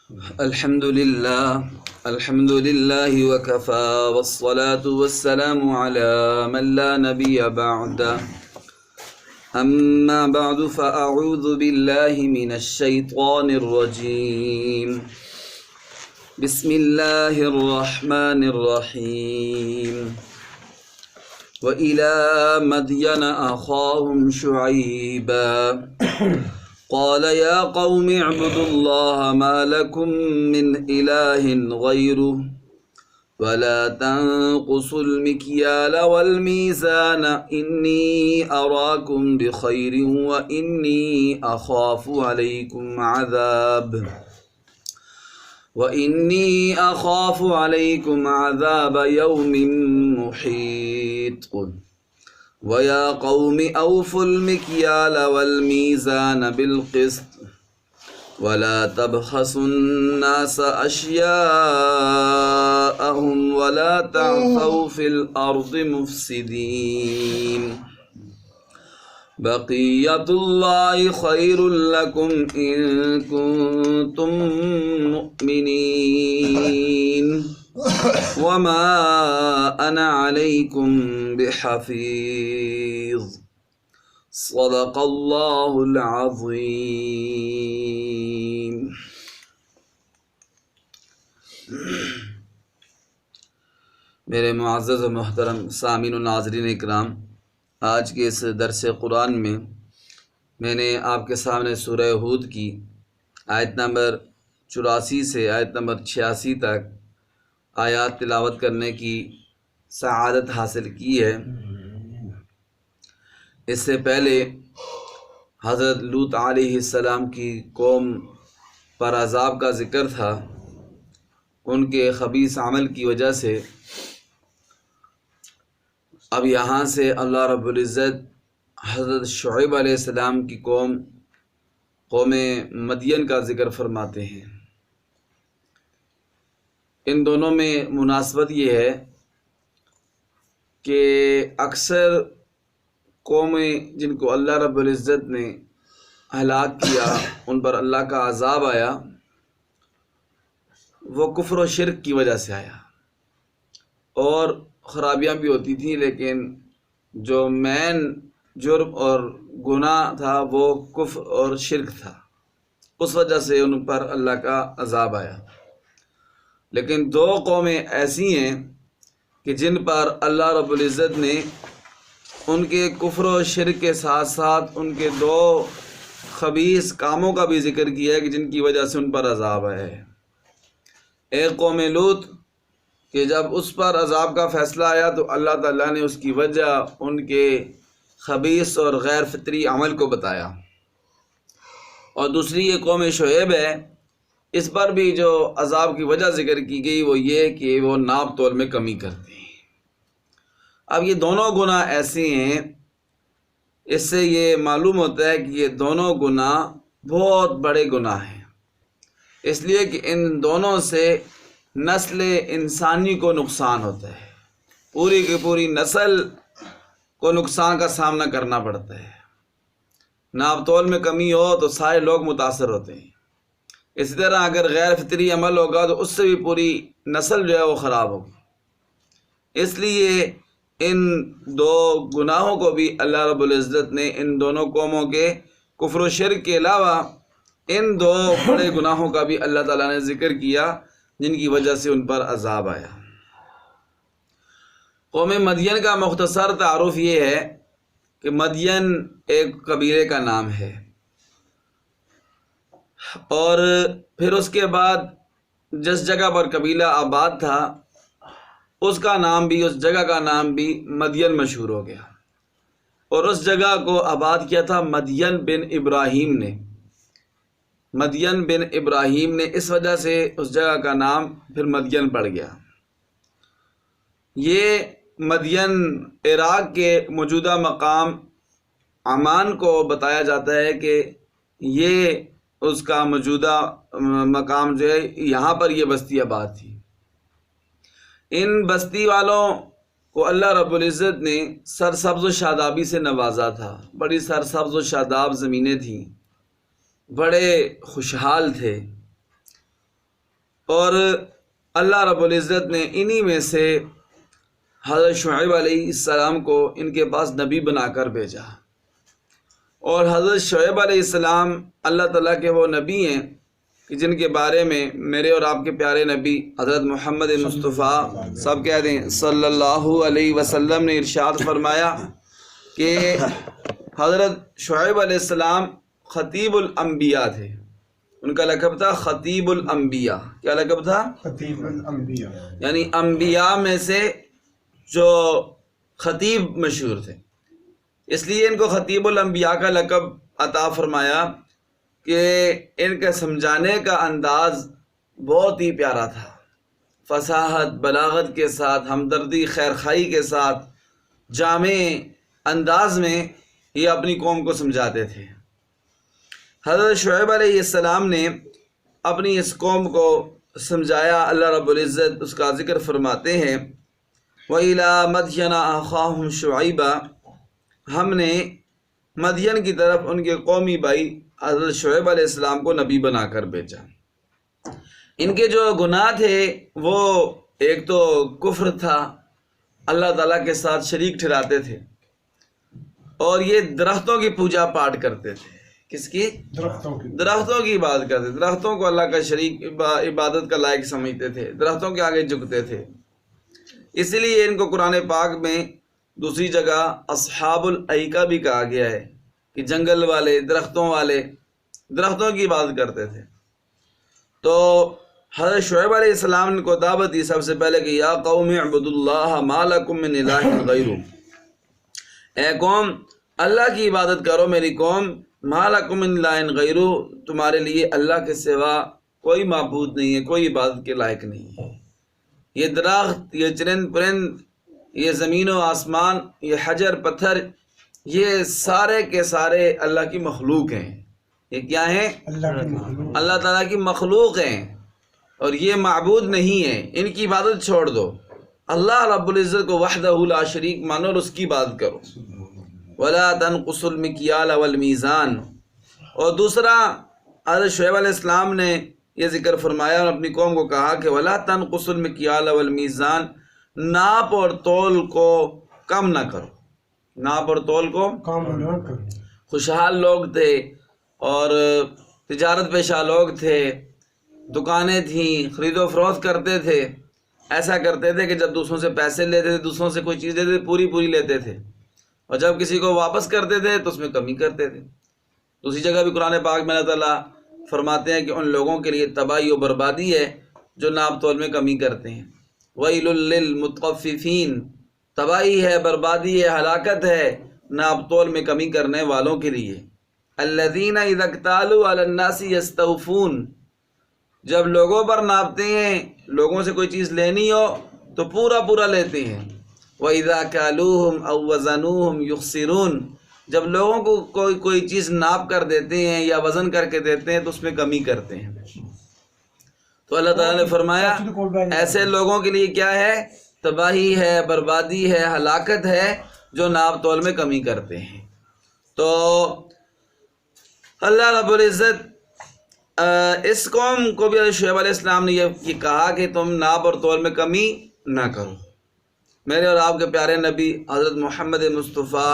الحمد لله وكفى والصلاة والسلام على من لا نبي بعده أما بعد فأعوذ بالله من الشيطان الرجيم بسم الله الرحمن الرحيم وإلى مدين أخاهم شعيبا قال يا قوم اعبدوا الله ما لكم من إله غيره ولا تنقصوا المكيال والميزان إني أراكم بخير وإني أخاف عليكم عذاب يوم محيط ويا قوم أوفوا المكيال والميزان بالقسط ولا تبخسوا الناس أشياءهم ولا تعثوا في الأرض مفسدين بقية الله خير لكم إن كنتم مؤمنين وما أنا عليكم بحفيظ صدق اللہ العظیم۔ میرے معزز و محترم سامعین و ناظرین اکرام، آج کے اس درس قرآن میں نے آپ کے سامنے سورہ ہود کی آیت نمبر 84 سے آیت نمبر 86 تک آیات تلاوت کرنے کی سعادت حاصل کی ہے۔ اس سے پہلے حضرت لوط علیہ السلام کی قوم پر عذاب کا ذکر تھا، ان کے خبیث عمل کی وجہ سے۔ اب یہاں سے اللہ رب العزت حضرت شعیب علیہ السلام کی قوم مدین کا ذکر فرماتے ہیں۔ ان دونوں میں مناسبت یہ ہے کہ اکثر قومیں جن کو اللہ رب العزت نے ہلاک کیا، ان پر اللہ کا عذاب آیا، وہ کفر و شرک کی وجہ سے آیا، اور خرابیاں بھی ہوتی تھیں، لیکن جو مین جرم اور گناہ تھا وہ کفر اور شرک تھا، اس وجہ سے ان پر اللہ کا عذاب آیا۔ لیکن دو قومیں ایسی ہیں کہ جن پر اللہ رب العزت نے ان کے کفر و شرک کے ساتھ ساتھ ان کے دو خبیث کاموں کا بھی ذکر کیا ہے کہ جن کی وجہ سے ان پر عذاب آیا ہے۔ ایک قوم لوط کہ جب اس پر عذاب کا فیصلہ آیا تو اللہ تعالیٰ نے اس کی وجہ ان کے خبیث اور غیر فطری عمل کو بتایا، اور دوسری یہ قوم شعیب ہے، اس پر بھی جو عذاب کی وجہ ذکر کی گئی وہ یہ کہ وہ ناپ تول میں کمی کرتے ہیں۔ اب یہ دونوں گناہ ایسے ہیں، اس سے یہ معلوم ہوتا ہے کہ یہ دونوں گناہ بہت بڑے گناہ ہیں، اس لیے کہ ان دونوں سے نسل انسانی کو نقصان ہوتا ہے، پوری کی پوری نسل کو نقصان کا سامنا کرنا پڑتا ہے۔ ناپ تول میں کمی ہو تو سارے لوگ متاثر ہوتے ہیں، اسی طرح اگر غیر فطری عمل ہوگا تو اس سے بھی پوری نسل جو ہے وہ خراب ہوگی۔ اس لیے ان دو گناہوں کو بھی اللہ رب العزت نے ان دونوں قوموں کے کفر و شرک کے علاوہ ان دو بڑے گناہوں کا بھی اللہ تعالیٰ نے ذکر کیا جن کی وجہ سے ان پر عذاب آیا۔ قوم مدین کا مختصر تعارف یہ ہے کہ مدین ایک قبیلے کا نام ہے، اور پھر اس کے بعد جس جگہ پر قبیلہ آباد تھا اس کا نام بھی، اس جگہ کا نام بھی مدین مشہور ہو گیا، اور اس جگہ کو آباد کیا تھا مدین بن ابراہیم نے۔ مدین بن ابراہیم نے، اس وجہ سے اس جگہ کا نام پھر مدین پڑ گیا۔ یہ مدین عراق کے موجودہ مقام عمان کو بتایا جاتا ہے کہ یہ اس کا موجودہ مقام جو ہے، یہاں پر یہ بستی آباد تھی۔ ان بستی والوں کو اللہ رب العزت نے سرسبز و شادابی سے نوازا تھا، بڑی سرسبز و شاداب زمینیں تھیں، بڑے خوشحال تھے، اور اللہ رب العزت نے انہی میں سے حضرت شعیب علیہ السلام کو ان کے پاس نبی بنا کر بھیجا، اور حضرت شعیب علیہ السلام اللہ تعالیٰ کے وہ نبی ہیں کہ جن کے بارے میں میرے اور آپ کے پیارے نبی حضرت محمد مصطفیٰ سب کہہ دیں صلی اللہ علیہ وسلم نے ارشاد فرمایا کہ حضرت شعیب علیہ السلام خطیب الانبیاء تھے۔ ان کا لقب تھا خطیب الانبیاء۔ کیا لقب تھا؟ خطیب الانبیاء، یعنی انبیاء میں سے جو خطیب مشہور تھے، اس لیے ان کو خطیب الانبیاء کا لقب عطا فرمایا کہ ان کا سمجھانے کا انداز بہت ہی پیارا تھا، فصاحت بلاغت کے ساتھ، ہمدردی خیرخواہی کے ساتھ، جامع انداز میں یہ اپنی قوم کو سمجھاتے تھے۔ حضرت شعیب علیہ السلام نے اپنی اس قوم کو سمجھایا۔ اللہ رب العزت اس کا ذکر فرماتے ہیں وَإِلَىٰ مَدْيَنَ أَخَاهُمْ شُعَيْبًا، ہم نے مدین کی طرف ان کے قومی بھائی حضرت شعیب علیہ السلام کو نبی بنا کر بھیجا۔ ان کے جو گناہ تھے وہ ایک تو کفر تھا، اللہ تعالیٰ کے ساتھ شریک ٹھہراتے تھے، اور یہ درختوں کی پوجا پاٹ کرتے تھے۔ کس کی؟ درختوں کی عبادت کرتے تھے، درختوں کو اللہ کا شریک عبادت کا لائق سمجھتے تھے، درختوں کے آگے جھکتے تھے۔ اسی لیے ان کو قرآن پاک میں دوسری جگہ اصحاب الایکہ بھی کہا گیا ہے کہ جنگل والے، درختوں والے، درختوں کی عبادت کرتے تھے۔ تو حضرت شعیب علیہ السلام نے کو دعوت دی سب سے پہلے کہ یا قوم اعبدوا اللہ ما لکم من الہ غیرہ، اے قوم اللہ کی عبادت کرو میری قوم، ما لکم من الہ غیرہ، تمہارے لیے اللہ کے سوا کوئی معبود نہیں ہے، کوئی عبادت کے لائق نہیں ہے۔ یہ درخت، یہ چرند پرند، یہ زمین و آسمان، یہ حجر پتھر، یہ سارے کے سارے اللہ کی مخلوق ہیں۔ یہ کیا ہیں؟ اللہ تعالیٰ کی مخلوق ہیں، اور یہ معبود نہیں ہیں، ان کی عبادت چھوڑ دو، اللہ رب العزت کو وحدہ لا شریک مانو اور اس کی عبادت کرو۔ وَلَا تَنْقُصُوا الْمِكْيَالَ وَالْمِيزَانَ، اور دوسرا حضرت شعیب علیہ السلام نے یہ ذکر فرمایا اور اپنی قوم کو کہا کہ وَلَا تَنْقُصُوا الْمِكْيَالَ وَالْمِيزَانَ، ناپ اور تول کو کم نہ کرو، ناپ اور تول کو کام نہ کرو۔ خوشحال لوگ تھے اور تجارت پیشہ لوگ تھے، دکانیں تھیں، خرید و فروخت کرتے تھے، ایسا کرتے تھے کہ جب دوسروں سے پیسے لیتے تھے، دوسروں سے کوئی چیز لیتے تھے، پوری پوری لیتے تھے، اور جب کسی کو واپس کرتے تھے تو اس میں کمی کرتے تھے۔ دوسری جگہ بھی قرآن پاک میں اللہ تعالیٰ فرماتے ہیں کہ ان لوگوں کے لیے تباہی و بربادی ہے جو ناپ تول میں کمی کرتے ہیں۔ وَيْلٌ لِّلْمُطَفِّفِينَ، تباہی ہے، بربادی ہے، ہلاکت ہے ناپ تول میں کمی کرنے والوں کے لیے۔ الَّذِينَ إِذَا اكْتَالُوا عَلَى النَّاسِ يَسْتَوْفُونَ، جب لوگوں پر ناپتے ہیں، لوگوں سے کوئی چیز لینی ہو تو پورا پورا لیتے ہیں۔ وَإِذَا كَالُوهُمْ أَوْ وَّزَنُوهُمْ يُخْسِرُونَ، جب لوگوں کو کوئی چیز ناپ کر دیتے ہیں یا وزن کر کے دیتے ہیں تو اس میں کمی کرتے ہیں۔ تو اللہ تعالیٰ نے فرمایا ایسے لوگوں کے لیے کیا ہے؟ تباہی ہے، بربادی ہے، ہلاکت ہے جو ناپ تول میں کمی کرتے ہیں۔ تو اللہ رب العزت اس قوم کو بھی حضرت شعیب علیہ السلام نے یہ کہا کہ تم ناپ اور تول میں کمی نہ کرو۔ میرے اور آپ کے پیارے نبی حضرت محمد مصطفیٰ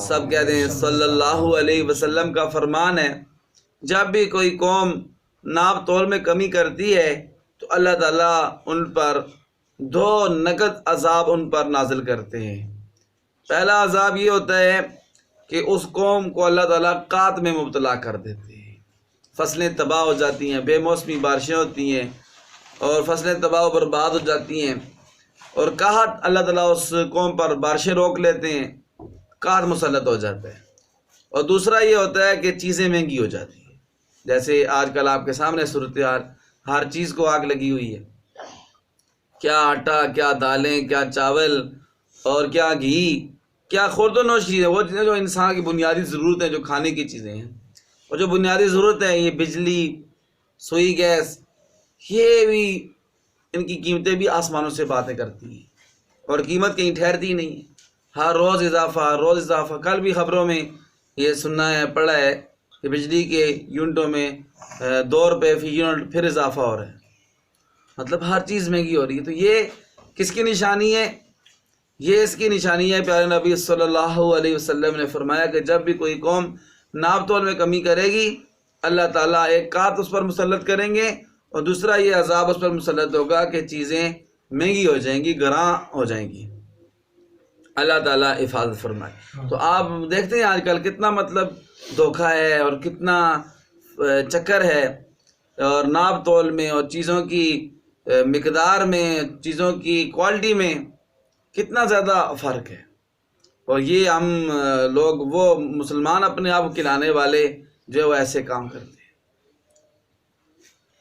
سب کہہ دیں صلی اللہ علیہ وسلم کا فرمان ہے، جب بھی کوئی قوم ناپ تول میں کمی کرتی ہے تو اللہ تعالیٰ ان پر دو نقد عذاب ان پر نازل کرتے ہیں۔ پہلا عذاب یہ ہوتا ہے کہ اس قوم کو اللہ تعالیٰ قحط میں مبتلا کر دیتے ہیں، فصلیں تباہ ہو جاتی ہیں، بے موسمی بارشیں ہوتی ہیں اور فصلیں تباہ و برباد ہو جاتی ہیں، اور قحط اللہ تعالیٰ اس قوم پر بارشیں روک لیتے ہیں، قحط مسلط ہو جاتا ہے۔ اور دوسرا یہ ہوتا ہے کہ چیزیں مہنگی ہو جاتی ہیں، جیسے آج کل آپ کے سامنے صورتحال، ہر چیز کو آگ لگی ہوئی ہے، کیا آٹا، کیا دالیں، کیا چاول اور کیا گھی، کیا خورد و نوش چیزیں، وہ چیزیں جو انسان کی بنیادی ضرورتیں، جو کھانے کی چیزیں ہیں، اور جو بنیادی ضرورتیں ہیں، یہ بجلی، سوئی گیس، یہ بھی ان کی قیمتیں بھی آسمانوں سے باتیں کرتی ہیں اور قیمت کہیں ٹھہرتی نہیں ہے، ہر روز اضافہ، ہر روز اضافہ۔ کل بھی خبروں میں یہ سننا ہے، پڑھا ہے کہ بجلی کے یونٹوں میں 2 روپے فی یونٹ پھر اضافہ ہو رہا ہے۔ مطلب ہر چیز مہنگی ہو رہی ہے. تو یہ کس کی نشانی ہے؟ یہ اس کی نشانی ہے. پیارے نبی صلی اللہ علیہ وسلم نے فرمایا کہ جب بھی کوئی قوم ناپ تول میں کمی کرے گی اللہ تعالیٰ ایک کات اس پر مسلط کریں گے اور دوسرا یہ عذاب اس پر مسلط ہوگا کہ چیزیں مہنگی ہو جائیں گی، گراں ہو جائیں گی. اللہ تعالیٰ حفاظت فرمائے. تو آپ دیکھتے ہیں آج کل کتنا مطلب دھوکہ ہے اور کتنا چکر ہے، اور ناپ تول میں اور چیزوں کی مقدار میں، چیزوں کی کوالٹی میں کتنا زیادہ فرق ہے. اور یہ ہم لوگ وہ مسلمان اپنے آپ کو کھلانے والے جو ہے وہ ایسے کام کرتے ہیں.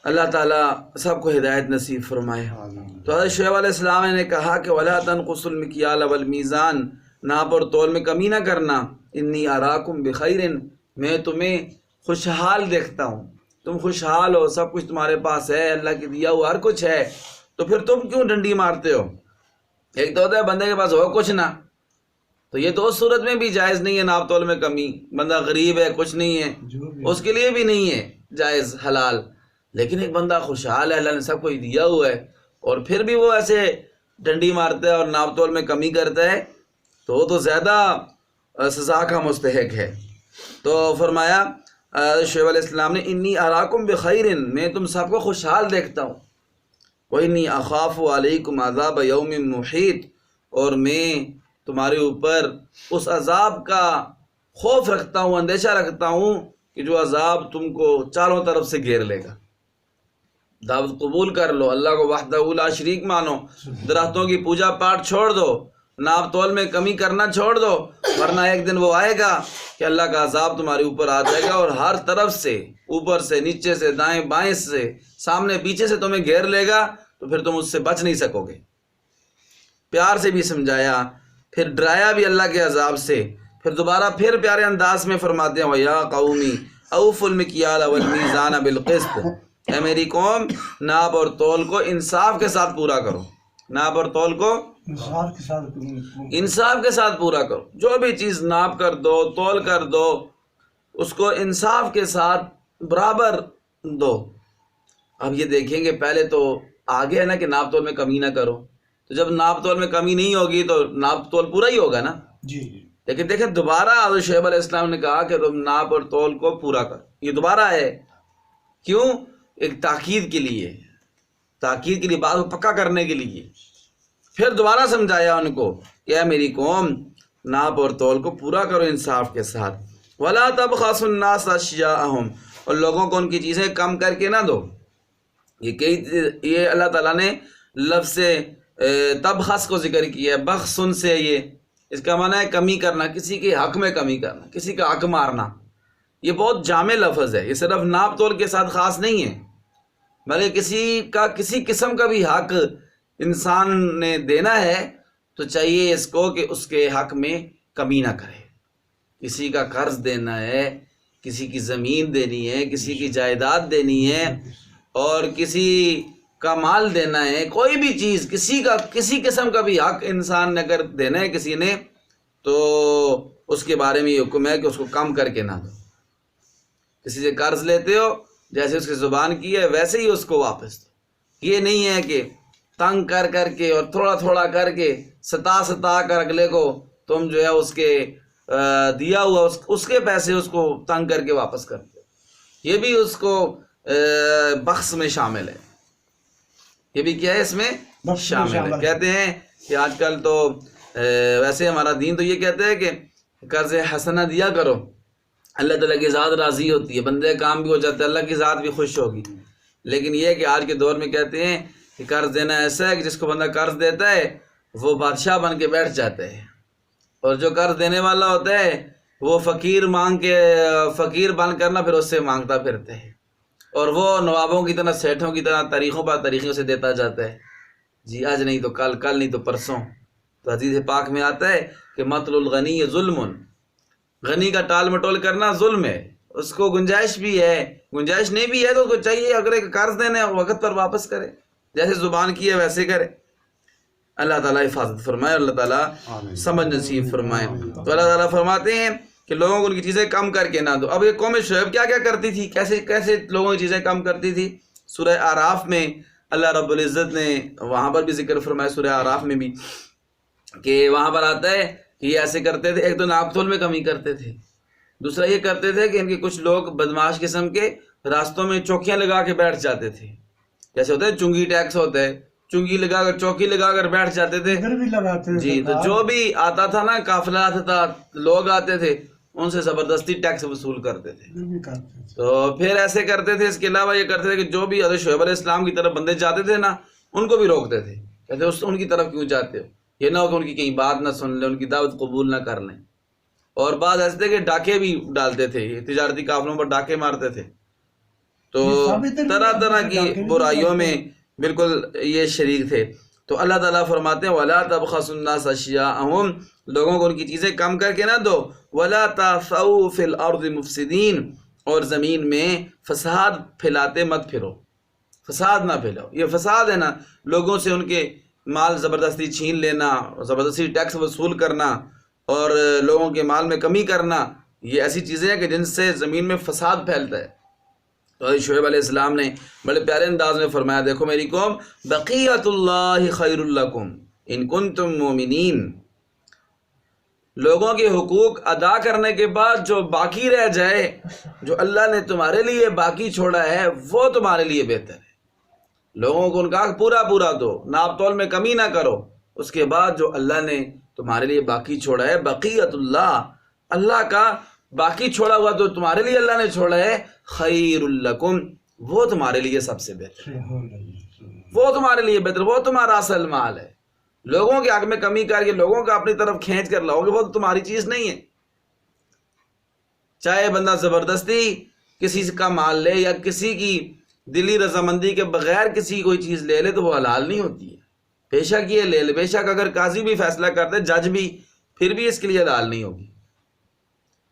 اللہ تعالیٰ سب کو ہدایت نصیب فرمائے. تو حضرت شعیب علیہ السلام نے کہا کہ وَلَا تَنْقُصُوا الْمِكْيَالَ وَالْمِيزَانَ، ناپ اور تول میں کمی نہ کرنا. اِنِّي أَرَاكُمْ بِخَيْرٍ، میں تمہیں خوشحال دیکھتا ہوں، تم خوشحال ہو، سب کچھ تمہارے پاس ہے، اللہ کی دیا ہوا ہر کچھ ہے، تو پھر تم کیوں ڈنڈی مارتے ہو؟ ایک تو ہوتا ہے بندے کے پاس ہو کچھ نہ، تو یہ تو اس صورت میں بھی جائز نہیں ہے ناپ تول میں کمی. بندہ غریب ہے، کچھ نہیں ہے، اس کے لیے بھی نہیں ہے جائز حلال. لیکن ایک بندہ خوشحال ہے، اللہ نے سب کچھ دیا ہوا ہے، اور پھر بھی وہ ایسے ڈنڈی مارتا ہے اور ناپ تول میں کمی کرتا ہے، تو وہ تو زیادہ سزا کا مستحق ہے. تو فرمایا شعیب علیہ السلام نے انی اراکم بخیر، میں تم سب کو خوشحال دیکھتا ہوں. وانی اخاف علیکم عذاب یوم محیط، اور میں تمہارے اوپر اس عذاب کا خوف رکھتا ہوں، اندیشہ رکھتا ہوں کہ جو عذاب تم کو چاروں طرف سے گھیر لے گا. دعوت قبول کر لو، اللہ کو وحدہ لا شریک مانو، درختوں کی پوجا پاٹ چھوڑ دو، ناپ تول میں کمی کرنا چھوڑ دو، ورنہ ایک دن وہ آئے گا کہ اللہ کا عذاب تمہارے اوپر آ جائے گا اور ہر طرف سے، اوپر سے، نیچے سے، دائیں بائیں سے، سامنے پیچھے سے تمہیں گھیر لے گا، تو پھر تم اس سے بچ نہیں سکو گے. پیار سے بھی سمجھایا، پھر ڈرایا بھی اللہ کے عذاب سے. پھر دوبارہ پھر پیارے انداز میں فرماتے ہیں وَيَا قَوْمِ أَوْفُوا الْمِكْيَالَ وَالْمِيزَانَ بِالْقِسْطِ، اے میری قوم ناپ اور تول کو انصاف کے ساتھ پورا کرو. ناپ اور تول کو انصاف کے ساتھ پورا کرو. جو بھی چیز ناپ کر دو، تول کر دو، اس کو انصاف کے ساتھ برابر دو. اب یہ دیکھیں گے پہلے تو آگے ہے نا کہ ناپ تول میں کمی نہ کرو، تو جب ناپ تول میں کمی نہیں ہوگی تو ناپ تول پورا ہی ہوگا نا. جی. لیکن دیکھیں دوبارہ حضرت شعیب علیہ السلام نے کہا کہ تم ناپ اور تول کو پورا کرو. یہ دوبارہ ہے، کیوں؟ ایک تاکید کے لیے، تاکید کے لیے، بات کو پکا کرنے کے لیے. پھر دوبارہ سمجھایا ان کو کہ اے میری قوم ناپ اور تول کو پورا کرو انصاف کے ساتھ. وَلَا تَبْخَسُوا النَّاسَ أَشْيَاءَهُمْ، اور لوگوں کو ان کی چیزیں کم کر کے نہ دو. یہ اللہ تعالیٰ نے لفظ تبخس کو ذکر کیا ہے، بخسن سے، یہ اس کا معنی ہے کمی کرنا، کسی کے حق میں کمی کرنا، کسی کا حق مارنا. یہ بہت جامع لفظ ہے، یہ صرف ناپ تول کے ساتھ خاص نہیں ہے، بلکہ کسی قسم کا بھی حق انسان نے دینا ہے تو چاہیے اس کو کہ اس کے حق میں کمی نہ کرے. کسی کا قرض دینا ہے، کسی کی زمین دینی ہے، کسی کی جائیداد دینی ہے، اور کسی کا مال دینا ہے، کوئی بھی چیز، کسی قسم کا بھی حق انسان نے اگر دینا ہے کسی نے، تو اس کے بارے میں یہ حکم ہے کہ اس کو کم کر کے نہ دو. کسی سے قرض لیتے ہو، جیسے اس کی زبان کی ہے ویسے ہی اس کو واپس دو. یہ نہیں ہے کہ تنگ کر کے اور تھوڑا تھوڑا کر کے ستا کر اگلے کو تم جو ہے اس کے دیا ہوا اس کے پیسے اس کو تنگ کر کے واپس کرتے ہو. یہ بھی اس کو بخس میں شامل ہے. یہ بھی کیا ہے؟ اس میں شامل ہے. کہتے ہیں کہ آج کل تو ویسے ہمارا دین تو یہ کہتا ہے کہ قرض حسنہ دیا کرو، اللہ تعالیٰ کی ذات راضی ہوتی ہے، بندے کام بھی ہو جاتا ہے، اللہ کی ذات بھی خوش ہوگی. لیکن یہ کہ آج کے دور میں کہتے ہیں کہ قرض دینا ایسا ہے کہ جس کو بندہ قرض دیتا ہے وہ بادشاہ بن کے بیٹھ جاتا ہے، اور جو قرض دینے والا ہوتا ہے وہ فقیر بن کرنا پھر اس سے مانگتا پھرتا ہے، اور وہ نوابوں کی طرح، سیٹھوں کی طرح طریقوں سے دیتا جاتا ہے. جی آج نہیں تو کل، کل نہیں تو پرسوں. تو حدیث پاک میں آتا ہے کہ مطل الغنی ظلم، غنی کا ٹال مٹول کرنا ظلم ہے. اس کو گنجائش بھی ہے، گنجائش نہیں بھی ہے تو اس کو چاہیے اگر ایک قرض دینے وقت پر واپس کرے، جیسے زبان کی ہے ویسے کرے. اللہ تعالیٰ حفاظت فرمائے، اللہ تعالیٰ سمجھ نصیب فرمائے. تو اللہ تعالیٰ فرماتے ہیں کہ لوگوں کو ان کی چیزیں کم کر کے نہ دو. اب یہ قوم شعیب کیا کیا کرتی تھی، کیسے لوگوں کی چیزیں کم کرتی تھی؟ سورہ اعراف میں اللہ رب العزت نے وہاں پر بھی ذکر فرمایا سورہ اعراف میں بھی کہ وہاں پر آتا ہے کہ یہ ایسے کرتے تھے. ایک تو ناپ تول میں کمی کرتے تھے, دوسرا یہ کرتے تھے کہ ان کے کچھ لوگ بدماش قسم کے راستوں میں چوکیاں لگا کے بیٹھ جاتے تھے. جیسے ہوتا ہے چنگی ٹیکس ہوتا ہے, چنگی لگا کر چوکی لگا کر بیٹھ جاتے تھے ادھر بھی لگاتے ہیں جی. تو جو بھی آتا تھا نا, قافلہ آتا تھا, لوگ آتے تھے, ان سے زبردستی ٹیکس وصول کرتے تھے. ادھر بھی کرتے ہیں. تو پھر ایسے کرتے تھے. اس کے علاوہ یہ کرتے تھے کہ جو بھی حضرت شعیب علیہ السلام کی طرف بندے جاتے تھے نا, ان کو بھی روکتے تھے. کہتے ان کی طرف کیوں جاتے ہو, یہ نہ ہو کہ ان کی کہیں بات نہ سن لیں, ان کی دعوت قبول نہ کر لیں. اور بعض ایسے تھے کہ ڈاکے بھی ڈالتے تھے, یہ تجارتی قافلوں پر ڈاکے مارتے تھے. تو طرح طرح کی برائیوں میں بالکل یہ شریک تھے. تو اللہ تعالیٰ فرماتے ہیں وَلَا تَبْخَسُوا النَّاسَ أَشْيَاءَهُمْ, لوگوں کو ان کی چیزیں کم کر کے نہ دو. وَلَا تَعْثَوْا فِي الْأَرْضِ مُفْسِدِينَ, اور زمین میں فساد پھیلاتے مت پھرو, فساد نہ پھیلاؤ. یہ فساد ہے نا, لوگوں سے ان کے مال زبردستی چھین لینا, زبردستی ٹیکس وصول کرنا اور لوگوں کے مال میں کمی کرنا, یہ ایسی چیزیں ہیں کہ جن سے زمین میں فساد پھیلتا ہے. تو حضرت شعیب علیہ السلام نے بڑے پیارے انداز میں فرمایا, دیکھو میری قوم, بقیت اللہ خیر لکم ان کنتم مومنین, لوگوں کے حقوق ادا کرنے کے بعد جو باقی رہ جائے, جو اللہ نے تمہارے لیے باقی چھوڑا ہے, وہ تمہارے لیے بہتر ہے. لوگوں کو ان کا پورا پورا دو, ناپ تول میں کمی نہ کرو. اس کے بعد جو اللہ نے تمہارے لیے باقی چھوڑا ہے, بقیت اللہ, اللہ کا باقی چھوڑا ہوا تو تمہارے لیے اللہ نے چھوڑا ہے, خیر لکم, وہ تمہارے لیے سب سے بہتر ہے, وہ تمہارے لیے بہتر, وہ تمہارا اصل مال ہے. لوگوں کے حق میں کمی کر کے لوگوں کا اپنی طرف کھینچ کر لاؤ گے, وہ تو تمہاری چیز نہیں ہے. چاہے بندہ زبردستی کسی کا مال لے یا کسی کی دلی رضامندی کے بغیر کسی کوئی چیز لے لے, تو وہ حلال نہیں ہوتی ہے. بے شک یہ لے لے, بے شک اگر قاضی بھی فیصلہ کرتے, جج بھی, پھر بھی اس کے لیے حلال نہیں ہوگی.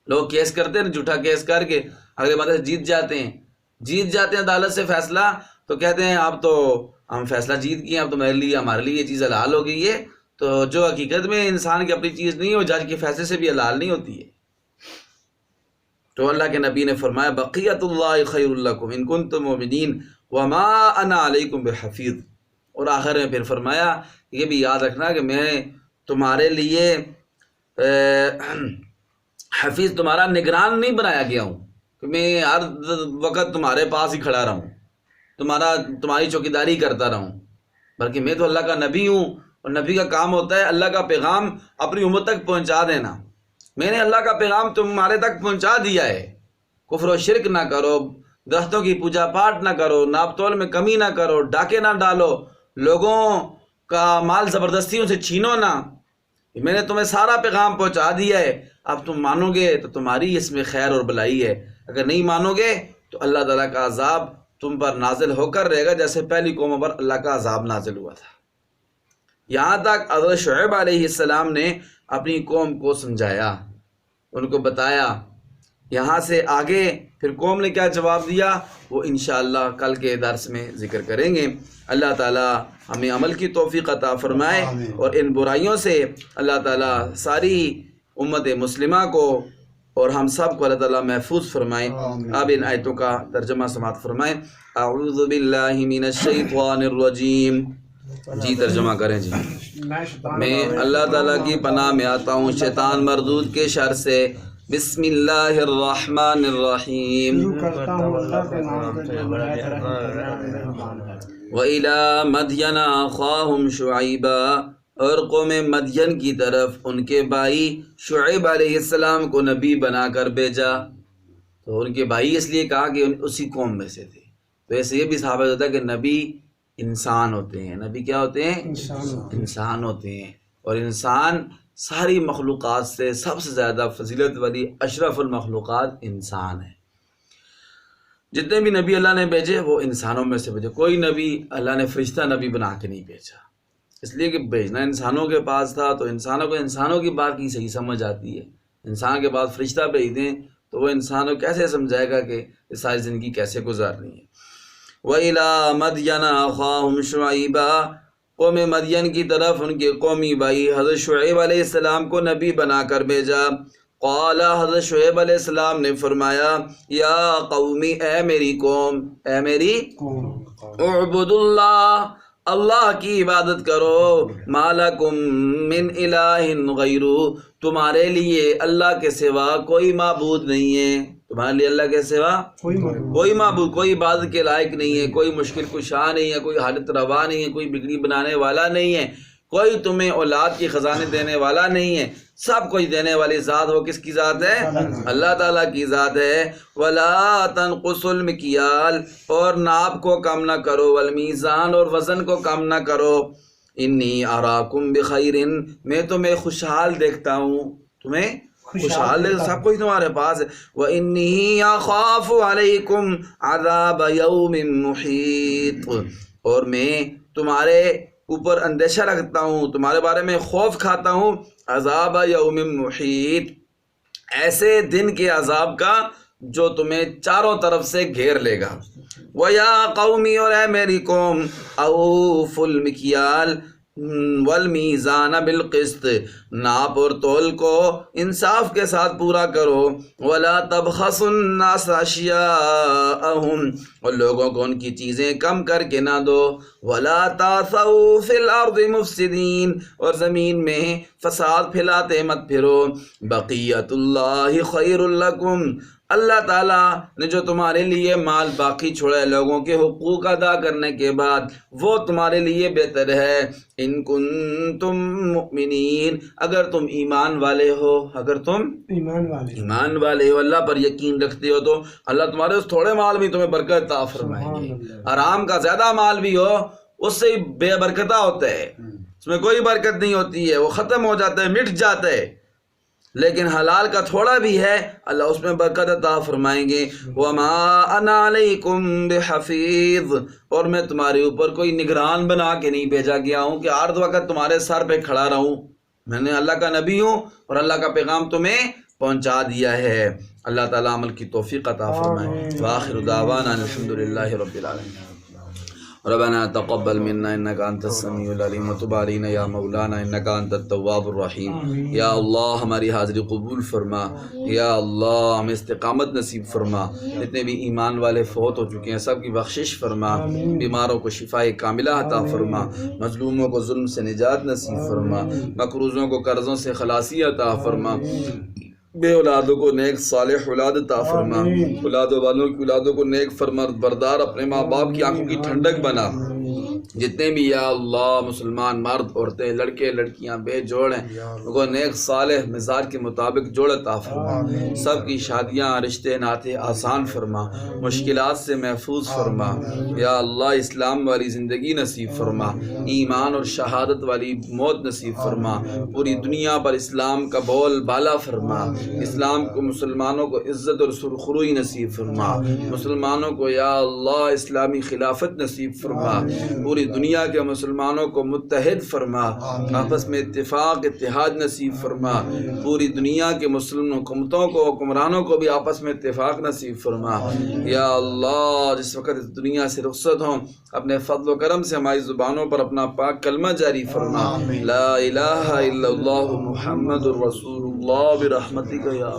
لوگ کیس کرتے ہیں, جھوٹا کیس کر کے اگلے بندے سے جیت جاتے ہیں عدالت سے فیصلہ, تو کہتے ہیں اب تو ہم فیصلہ جیت گئے, اب تو میرے لیے ہمارے لیے یہ چیز حلال ہو گئی ہے. تو جو حقیقت میں انسان کی اپنی چیز نہیں ہے, وہ جج کے فیصلے سے بھی حلال نہیں ہوتی ہے. تو اللہ کے نبی نے فرمایا بقیت اللہ خیر لکم ان کنتم مومنین وما انا علیکم بحفیظ. اور آخر میں پھر فرمایا یہ بھی یاد رکھنا کہ میں تمہارے لیے حفیظ, تمہارا نگران نہیں بنایا گیا ہوں کہ میں ہر وقت تمہارے پاس ہی کھڑا رہوں, تمہاری چوکیداری کرتا رہوں, بلکہ میں تو اللہ کا نبی ہوں, اور نبی کا کام ہوتا ہے اللہ کا پیغام اپنی امت تک پہنچا دینا. میں نے اللہ کا پیغام تمہارے تک پہنچا دیا ہے. کفر و شرک نہ کرو, درختوں کی پوجا پاٹ نہ کرو, ناپ تول میں کمی نہ کرو, ڈاکے نہ ڈالو, لوگوں کا مال زبردستیوں سے چھینو نہ. میں نے تمہیں سارا پیغام پہنچا دیا ہے. اب تم مانو گے تو تمہاری اس میں خیر اور بھلائی ہے, اگر نہیں مانو گے تو اللہ تعالیٰ کا عذاب تم پر نازل ہو کر رہے گا, جیسے پہلی قوموں پر اللہ کا عذاب نازل ہوا تھا. یہاں تک حضرت شعیب علیہ السلام نے اپنی قوم کو سمجھایا, ان کو بتایا. یہاں سے آگے پھر قوم نے کیا جواب دیا, وہ انشاءاللہ کل کے درس میں ذکر کریں گے. اللہ تعالیٰ ہمیں عمل کی توفیق عطا فرمائے, اور ان برائیوں سے اللہ تعالیٰ ساری امت مسلمہ کو اور ہم سب کو اللہ تعالیٰ محفوظ فرمائے. اب ان آیتوں کا ترجمہ سماعت فرمائیں. اعوذ باللہ من الشیطان الرجیم. جی ترجمہ کریں جی. میں اللہ تعالیٰ کی پناہ میں آتا ہوں شیطان مردود کے شر سے. بسم اللہ الرحمن الرحیم. وَإِلَى مَدْيَنَ أَخَاهُمْ شُعَيْبًا, اور قوم مدین کی طرف ان کے بھائی شعیب علیہ السلام کو نبی بنا کر بھیجا. تو ان کے بھائی اس لیے کہا کہ اسی قوم میں سے تھے. تو ایسے یہ بھی ثابت ہوتا ہے کہ نبی انسان ہوتے ہیں. نبی کیا ہوتے ہیں؟ انسان ہوتے ہیں. اور انسان ساری مخلوقات سے سب سے زیادہ فضیلت والی اشرف المخلوقات انسان ہے. جتنے بھی نبی اللہ نے بھیجے وہ انسانوں میں سے بھیجے. کوئی نبی اللہ نے فرشتہ نبی بنا کے نہیں بھیجا, اس لیے کہ بھیجنا انسانوں کے پاس تھا. تو انسانوں کو انسانوں کی بات کی صحیح سمجھ آتی ہے. انسان کے بعد فرشتہ بھیج دیں تو وہ انسانوں کیسے سمجھائے گا کہ یہ ساری زندگی کیسے گزارنی ہے. وَإِلَى مَدْيَنَ أَخَاهُمْ شُعَيْبًا, قوم مدین کی طرف ان کے قومی بھائی حضرت شعیب علیہ السلام کو نبی بنا کر بھیجا. قال, حضرت شعیب علیہ السلام نے فرمایا, یا قومی, اے میری قوم, اے میری اعبدوا اللہ، اللہ کی عبادت کرو، ما لکم من الہ غیرہ، تمہارے لیے اللہ کے سوا کوئی معبود نہیں ہے، تمہارے لیے اللہ کے سوا کوئی معبود، کوئی عبادت کے لائق نہیں ہے، کوئی مشکل کشا نہیں ہے، کوئی حالت روا نہیں ہے، کوئی بگڑی بنانے والا نہیں ہے، کوئی تمہیں اولاد کی خزانے دینے والا نہیں ہے، سب کچھ دینے والی ذات وہ کس کی ذات ہے؟ اللہ تعالیٰ کی ذات ہے۔ وَلَا تَنْقُصُوا الْمِكْيَالَ، اور ناپ کو کم نہ کرو، والمیزان، اور وزن کو کم نہ کرو، انی اراکم بخیر، میں تمہیں خوشحال دیکھتا ہوں، تمہیں خوشحال دیکھتا، سب کچھ تمہارے پاس ہے۔ وَإِنِّي أَخَافُ عَلَيْكُمْ عَذَابَ يَوْمٍ مُحِيطٍ، اور میں تمہارے اوپر اندیشہ رکھتا ہوں، تمہارے بارے میں خوف کھاتا ہوں، عذاب یوم محیط، ایسے دن کے عذاب کا جو تمہیں چاروں طرف سے گھیر لے گا۔ وَيَا قَوْمِ، اور اے میری قوم، أَوْفُوا الْمِكْيَالَ والمیزان بالقسط، ناپ اور تول کو انصاف کے ساتھ پورا کرو، ولا تبخسوا الناس اشیاءهم، اور لوگوں کو ان کی چیزیں کم کر کے نہ دو، ولا تعثوا فی الارض مفسدین، اور زمین میں فساد پھیلاتے مت پھرو، بقیت اللہ خیر لکم، اللہ تعالیٰ نے جو تمہارے لیے مال باقی چھوڑا ہے لوگوں کے حقوق ادا کرنے کے بعد، وہ تمہارے لیے بہتر ہے، ان کنتم مؤمنین، اگر تم ایمان والے ہو، اگر تم ایمان والے ہو، اللہ پر یقین رکھتے ہو، تو اللہ تمہارے اس تھوڑے مال میں تمہیں برکت عطا فرمائیں گے۔ حرام کا زیادہ مال بھی ہو اس سے بے برکتہ ہوتا ہے، اس میں کوئی برکت نہیں ہوتی ہے، وہ ختم ہو جاتا ہے، مٹ جاتا ہے، لیکن حلال کا تھوڑا بھی ہے اللہ اس میں برکت عطا فرمائیں گے۔ وَمَا أَنَا عَلَيْكُمْ بِحَفِيظ، اور میں تمہارے اوپر کوئی نگران بنا کے نہیں بھیجا گیا ہوں کہ ہر وقت تمہارے سر پہ کھڑا رہوں، میں نے اللہ کا نبی ہوں اور اللہ کا پیغام تمہیں پہنچا دیا ہے۔ اللہ تعالیٰ عمل کی توفیق عطا فرمائے۔ وآخر دعوانا الحمدللہ رب العالمین۔ ربنا تقبل منا انك انت السميع العليم وتب علينا يا مولانا انك انت التواب الرحیم۔ یا اللہ ہماری حاضری قبول فرما، یا اللہ ہمیں استقامت نصیب فرما، جتنے بھی ایمان والے فوت ہو چکے ہیں سب کی بخشش فرما، بیماروں کو شفاء کاملہ عطا فرما، مظلوموں کو ظلم سے نجات نصیب فرما، مقروضوں کو قرضوں سے خلاصی عطا فرما، بے اولادوں کو نیک صالح اولاد عطا فرما، اولاد والوں کی اولادوں کو نیک فرما بردار، اپنے ماں باپ کی آنکھوں کی ٹھنڈک بنا، جتنے بھی یا اللہ مسلمان مرد عورتیں لڑکے لڑکیاں بے جوڑ ہیں ان کو نیک صالح مزاج کے مطابق جوڑ عطا فرما، سب کی شادیاں رشتے ناطے آسان فرما، مشکلات سے محفوظ فرما، یا اللہ اسلام والی زندگی نصیب فرما، ایمان اور شہادت والی موت نصیب فرما، پوری دنیا پر اسلام کا بول بالا فرما، اسلام کو مسلمانوں کو عزت اور سرخروئی نصیب فرما، مسلمانوں کو یا اللہ اسلامی خلافت نصیب فرما، پوری دنیا کے مسلمانوں کو متحد فرما، آپس میں اتفاق اتحاد نصیب فرما، پوری دنیا کے مسلم حکومتوں کو حکمرانوں کو بھی آپس میں اتفاق نصیب فرما، یا اللہ جس وقت اس دنیا سے رخصت ہوں اپنے فضل و کرم سے ہماری زبانوں پر اپنا پاک کلمہ جاری فرما، لا الہ الا اللہ محمد الرسول اللہ برحمتک یا